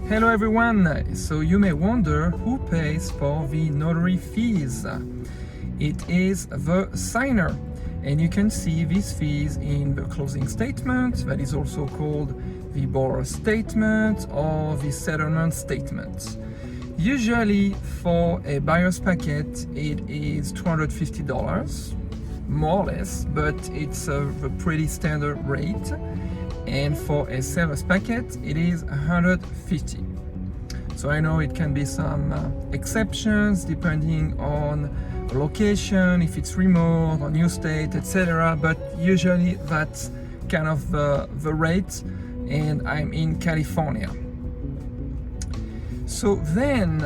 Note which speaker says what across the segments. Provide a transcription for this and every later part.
Speaker 1: Hello everyone. So you may wonder who pays for the notary fees. It is the signer, and you can see these fees in the closing statement, that is also called the borrower statement or the settlement statement. Usually for a buyer's packet it is $250, more or less, but it's a pretty standard rate. And for a seller's packet it is $150. So I know it can be some exceptions depending on the location, if it's remote or new state, etc. But usually that's kind of the rate, and I'm in California. So then,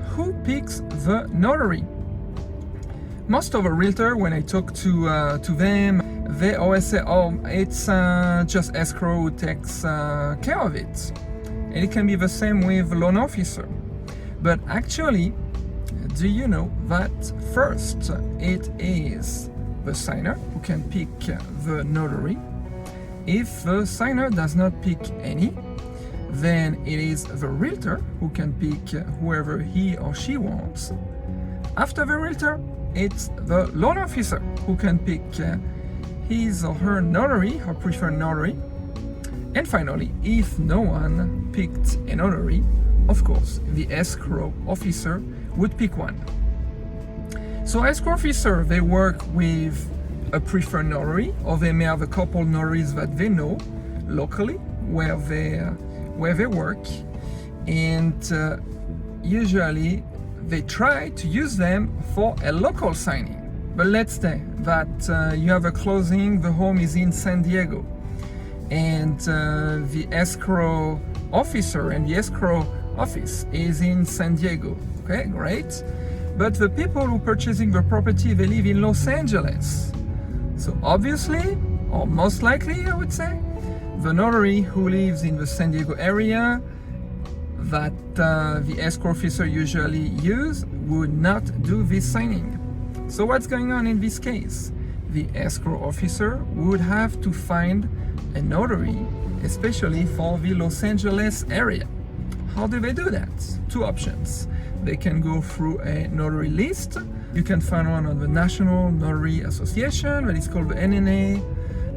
Speaker 1: who picks the notary? Most of a realtor, when I talk to them, they always say, oh, it's just Escrow who takes care of it. And it can be the same with loan officer. But actually, do you know that first it is the signer who can pick the notary? If the signer does not pick any, then it is the realtor who can pick whoever he or she wants. After the realtor, it's the loan officer who can pick his or her notary, her preferred notary. And finally, if no one picked a notary, of course, the escrow officer would pick one. So escrow officer, they work with a preferred notary, or they may have a couple notaries that they know locally where they work, and usually they try to use them for a local signing. But let's say that you have a closing, the home is in San Diego, and the escrow officer and the escrow office is in San Diego. Okay, great. But the people who are purchasing the property, they live in Los Angeles. So obviously, or most likely I would say, the notary who lives in the San Diego area that the escrow officer usually use would not do this signing. So what's going on in this case? The escrow officer would have to find a notary, especially for the Los Angeles area. How do they do that? Two options. They can go through a notary list. You can find one on the National Notary Association, that is called the NNA,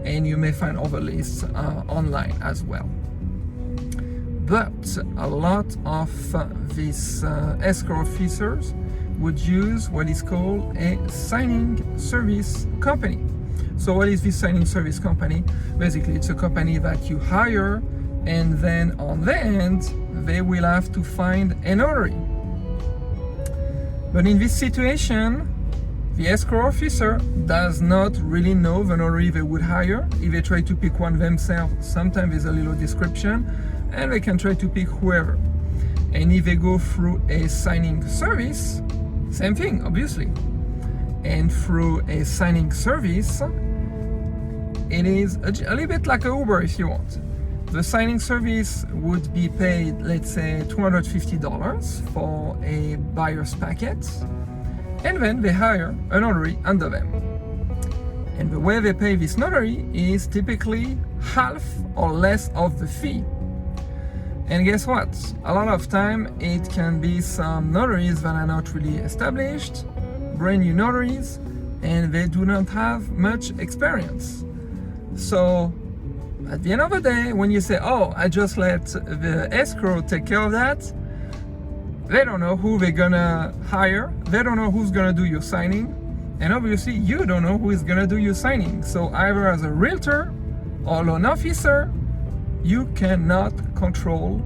Speaker 1: and you may find other lists online as well. But a lot of these escrow officers would use what is called a signing service company. So what is this signing service company? Basically, it's a company that you hire, and then on the end, they will have to find a notary. But in this situation, the escrow officer does not really know the notary they would hire. If they try to pick one themselves, sometimes there's a little description, and they can try to pick whoever. And if they go through a signing service, same thing, obviously. And through a signing service, it is a little bit like an Uber if you want. The signing service would be paid, let's say, $250 for a buyer's packet, and then they hire a notary under them. And the way they pay this notary is typically half or less of the fee. And guess what? A lot of time it can be some notaries that are not really established, brand new notaries, and they do not have much experience. So at the end of the day, when you say, oh, I just let the escrow take care of that, they don't know who they're gonna hire, they don't know who's gonna do your signing, and obviously you don't know who is gonna do your signing. So either as a realtor or loan officer, you cannot control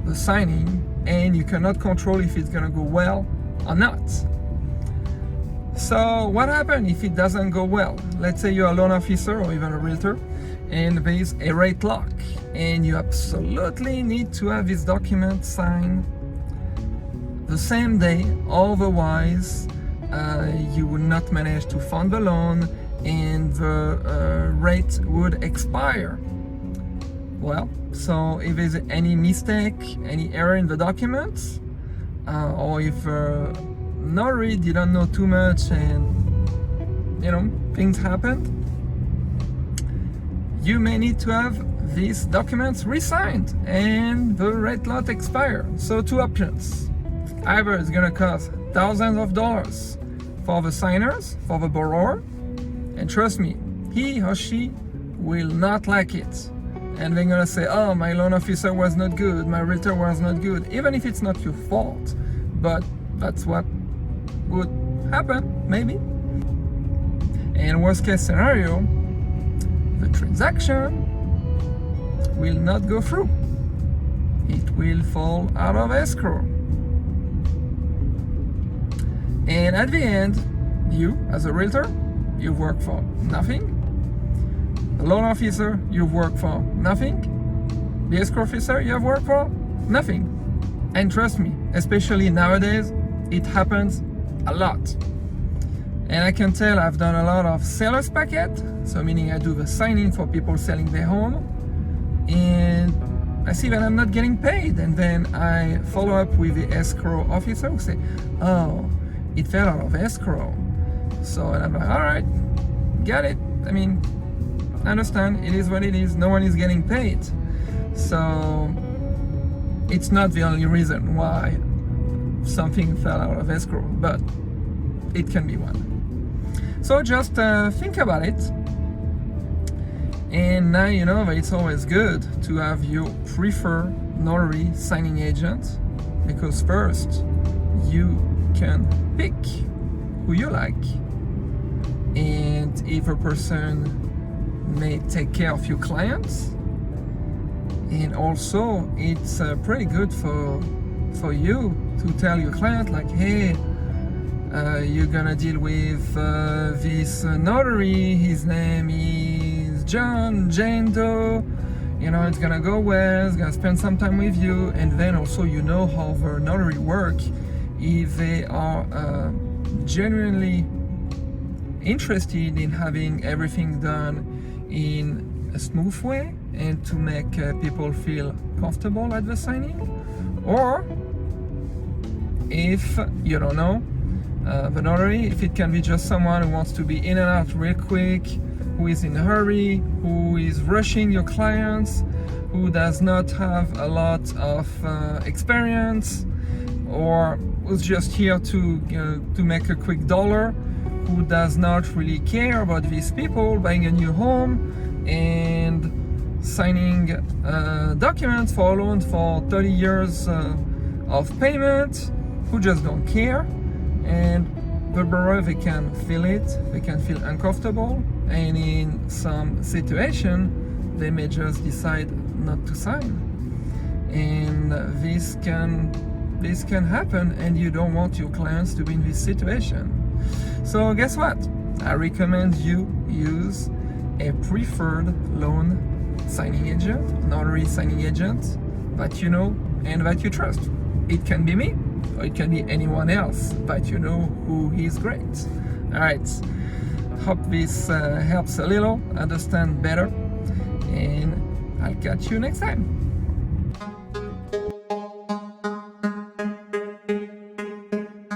Speaker 1: the signing, and you cannot control if it's gonna go well or not. So what happens if it doesn't go well? Let's say you're a loan officer or even a realtor, and there is a rate lock, and you absolutely need to have this document signed the same day, otherwise you will not manage to fund the loan, and the rate would expire. Well, so if there's any mistake, any error in the documents, or if notary didn't know too much and things happened, you may need to have these documents re-signed and the rate lot expire. So two options. Either it's gonna cost thousands of dollars for the signers, for the borrower, and trust me, he or she will not like it. And they're gonna say, oh, my loan officer was not good, my realtor was not good, even if it's not your fault. But that's what would happen, maybe. And worst case scenario, the transaction will not go through. It will fall out of escrow. And at the end, you, as a realtor, you work for nothing. The loan officer, you work for nothing. The escrow officer, you have worked for nothing. And trust me, especially nowadays, it happens a lot. And I can tell I've done a lot of seller's packet, so meaning I do the signing for people selling their home, and I see that I'm not getting paid, and then I follow up with the escrow officer who say, oh, it fell out of escrow. So, and I'm like, all right, got it. I mean, I understand, it is what it is, no one is getting paid. So it's not the only reason why something fell out of escrow, but it can be one. So just think about it. And now you know that it's always good to have your preferred notary signing agent, because first you can pick who you like, and if a person may take care of your clients, and also it's pretty good for you to tell your client like, hey, you're gonna deal with this notary, his name is John, Jane Doe, you know, it's gonna go well, it's gonna spend some time with you, and then also you know how the notary work, if they are genuinely interested in having everything done in a smooth way and to make people feel comfortable at the signing, or if you don't know the notary, if it can be just someone who wants to be in and out real quick, who is in a hurry, who is rushing your clients, who does not have a lot of experience, or who's just here to make a quick dollar, who does not really care about these people buying a new home and signing documents for a loan for 30 years of payment, who just don't care. And the borrower, they can feel it, they can feel uncomfortable, and in some situation they may just decide not to sign. And this can happen, and you don't want your clients to be in this situation. So guess what? I recommend you use a preferred loan signing agent, notary signing agent that you know and that you trust. It can be me, or it can be anyone else, but you know who is great. All right, hope this helps a little understand better, and I'll catch you next time.